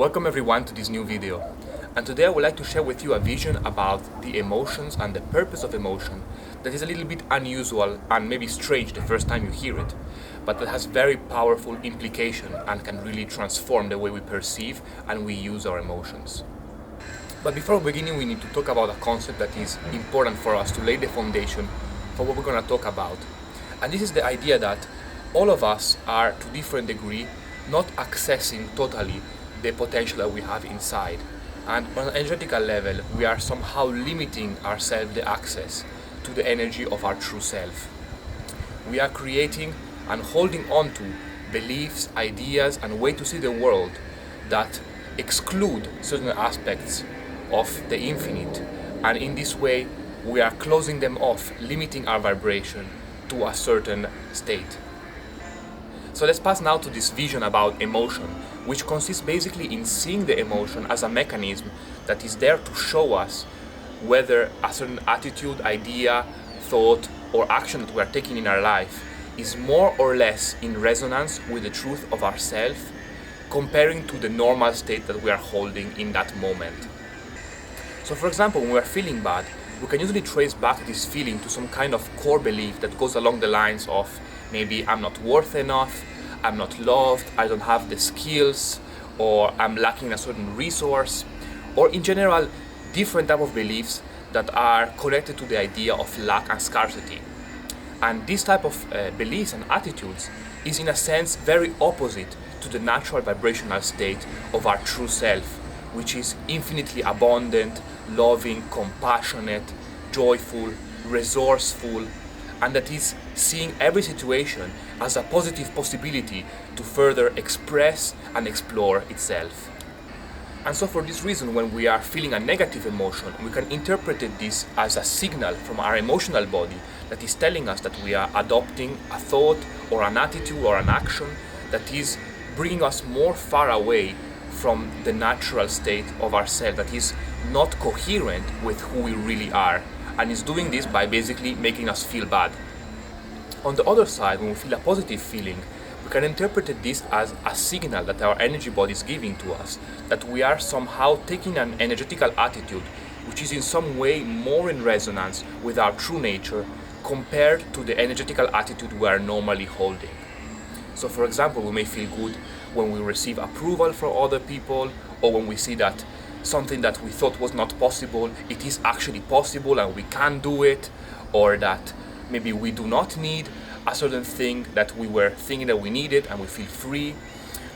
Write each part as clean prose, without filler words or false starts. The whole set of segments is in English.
Welcome everyone to this new video, and today I would like to share with you a vision about the emotions and the purpose of emotion that is a little bit unusual and maybe strange the first time you hear it, but that has very powerful implication and can really transform the way we perceive and we use our emotions. But before beginning, we need to talk about a concept that is important for us to lay the foundation for what we're going to talk about. And this is the idea that all of us are, to different degree, not accessing totally the potential that we have inside. And on an energetical level, we are somehow limiting ourselves the access to the energy of our true self. We are creating and holding on to beliefs, ideas, and way to see the world that exclude certain aspects of the infinite. And in this way, we are closing them off, limiting our vibration to a certain state. So let's pass now to this vision about emotion, which consists basically in seeing the emotion as a mechanism that is there to show us whether a certain attitude, idea, thought, or action that we are taking in our life is more or less in resonance with the truth of ourself, comparing to the normal state that we are holding in that moment. So for example, when we are feeling bad, we can usually trace back this feeling to some kind of core belief that goes along the lines of maybe I'm not worth enough, I'm not loved, I don't have the skills, or I'm lacking a certain resource, or in general, different type of beliefs that are connected to the idea of lack and scarcity. And this type of beliefs and attitudes is in a sense very opposite to the natural vibrational state of our true self, which is infinitely abundant, loving, compassionate, joyful, resourceful, and that is seeing every situation as a positive possibility to further express and explore itself. And so for this reason, when we are feeling a negative emotion, we can interpret this as a signal from our emotional body that is telling us that we are adopting a thought or an attitude or an action that is bringing us more far away from the natural state of ourselves, that is not coherent with who we really are, and is doing this by basically making us feel bad. On the other side, when we feel a positive feeling, we can interpret this as a signal that our energy body is giving to us, that we are somehow taking an energetical attitude which is in some way more in resonance with our true nature compared to the energetical attitude we are normally holding. So for example, we may feel good when we receive approval from other people, or when we see that something that we thought was not possible, it is actually possible and we can do it, or that maybe we do not need a certain thing that we were thinking that we needed and we feel free.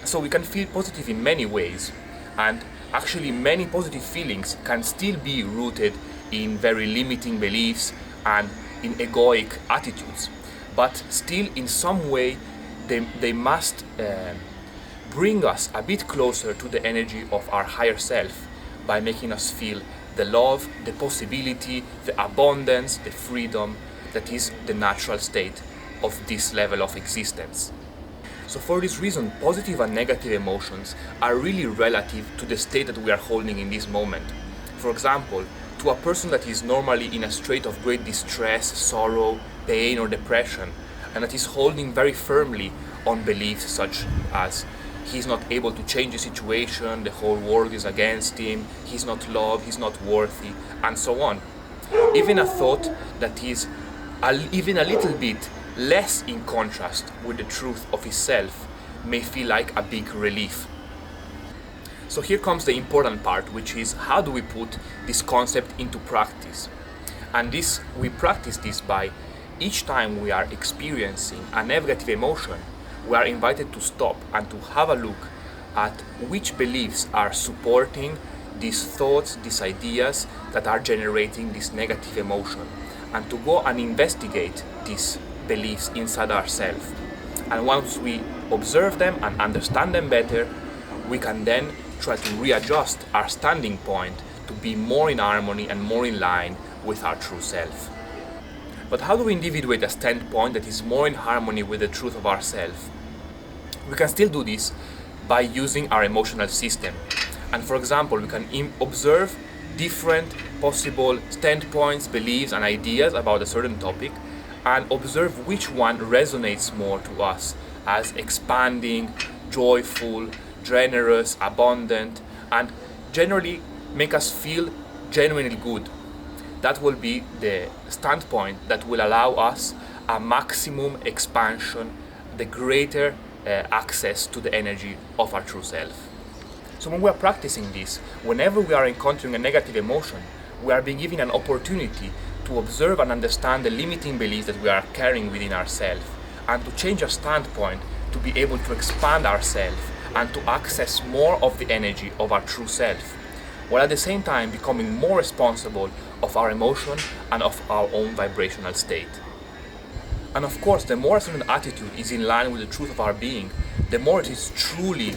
So we can feel positive in many ways, and actually many positive feelings can still be rooted in very limiting beliefs and in egoic attitudes, but still in some way they must bring us a bit closer to the energy of our higher self by making us feel the love, the possibility, the abundance, the freedom that is the natural state of this level of existence. So for this reason, positive and negative emotions are really relative to the state that we are holding in this moment. For example, to a person that is normally in a state of great distress, sorrow, pain or depression, and that is holding very firmly on beliefs such as he's not able to change the situation, the whole world is against him, he's not loved, he's not worthy, and so on. Even a thought that is even a little bit less in contrast with the truth of his self may feel like a big relief. So here comes the important part, which is how do we put this concept into practice? And we practice this by each time we are experiencing a negative emotion, we are invited to stop and to have a look at which beliefs are supporting these thoughts, these ideas that are generating this negative emotion, and to go and investigate these beliefs inside ourselves. And once we observe them and understand them better, we can then try to readjust our standing point to be more in harmony and more in line with our true self. But how do we individuate a standpoint that is more in harmony with the truth of ourselves? We can still do this by using our emotional system. And for example, we can observe different possible standpoints, beliefs, and ideas about a certain topic, and observe which one resonates more to us as expanding, joyful, generous, abundant, and generally make us feel genuinely good. That will be the standpoint that will allow us a maximum expansion, the greater access to the energy of our true self. So when we are practicing this, whenever we are encountering a negative emotion, we are being given an opportunity to observe and understand the limiting beliefs that we are carrying within ourselves, and to change our standpoint to be able to expand ourselves and to access more of the energy of our true self, while at the same time becoming more responsible of our emotion and of our own vibrational state. And of course, the more a certain attitude is in line with the truth of our being, the more it is truly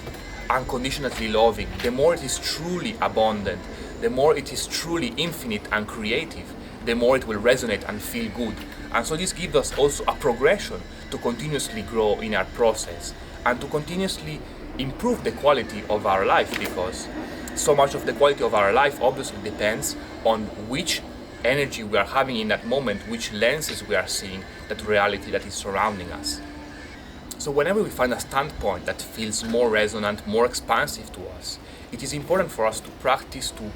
unconditionally loving, the more it is truly abundant, the more it is truly infinite and creative, the more it will resonate and feel good. And so this gives us also a progression to continuously grow in our process and to continuously improve the quality of our life, because so much of the quality of our life obviously depends on which energy we are having in that moment, which lenses we are seeing that reality that is surrounding us. So whenever we find a standpoint that feels more resonant, more expansive to us, it is important for us to practice to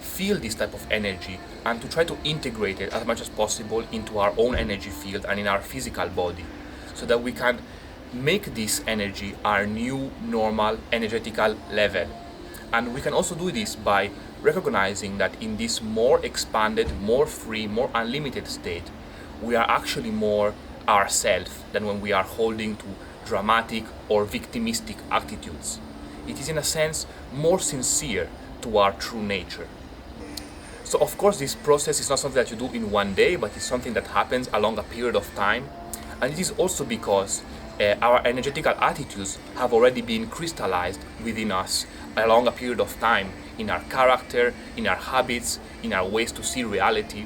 feel this type of energy and to try to integrate it as much as possible into our own energy field and in our physical body, so that we can make this energy our new normal energetical level. And we can also do this by recognizing that in this more expanded, more free, more unlimited state, we are actually more ourselves than when we are holding to dramatic or victimistic attitudes. It is in a sense more sincere to our true nature. So of course this process is not something that you do in one day, but it's something that happens along a period of time. And it is also because our energetical attitudes have already been crystallized within us along a period of time, in our character, in our habits, in our ways to see reality.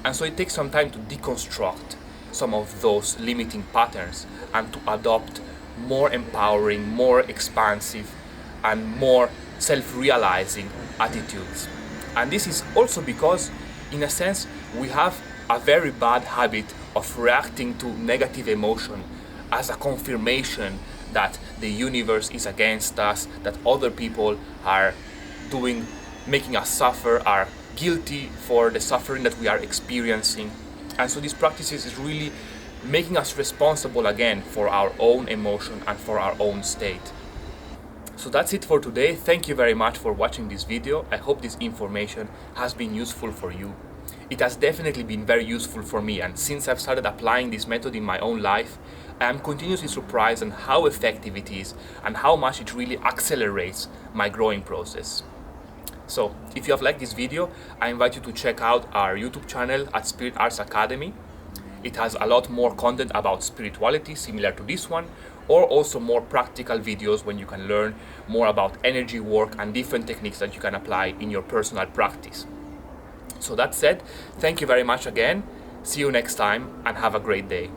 And so it takes some time to deconstruct some of those limiting patterns and to adopt more empowering, more expansive, and more self-realizing attitudes. And this is also because, in a sense, we have a very bad habit of reacting to negative emotion as a confirmation that the universe is against us, that other people are making us suffer, are guilty for the suffering that we are experiencing. And so these practices is really making us responsible again for our own emotion and for our own state. So that's it for today. Thank you very much for watching this video. I hope this information has been useful for you. It has definitely been very useful for me, and since I've started applying this method in my own life, I am continuously surprised on how effective it is and how much it really accelerates my growing process. So if you have liked this video, I invite you to check out our YouTube channel at Spirit Arts Academy. It has a lot more content about spirituality similar to this one, or also more practical videos when you can learn more about energy work and different techniques that you can apply in your personal practice. So that said, thank you very much again. See you next time and have a great day.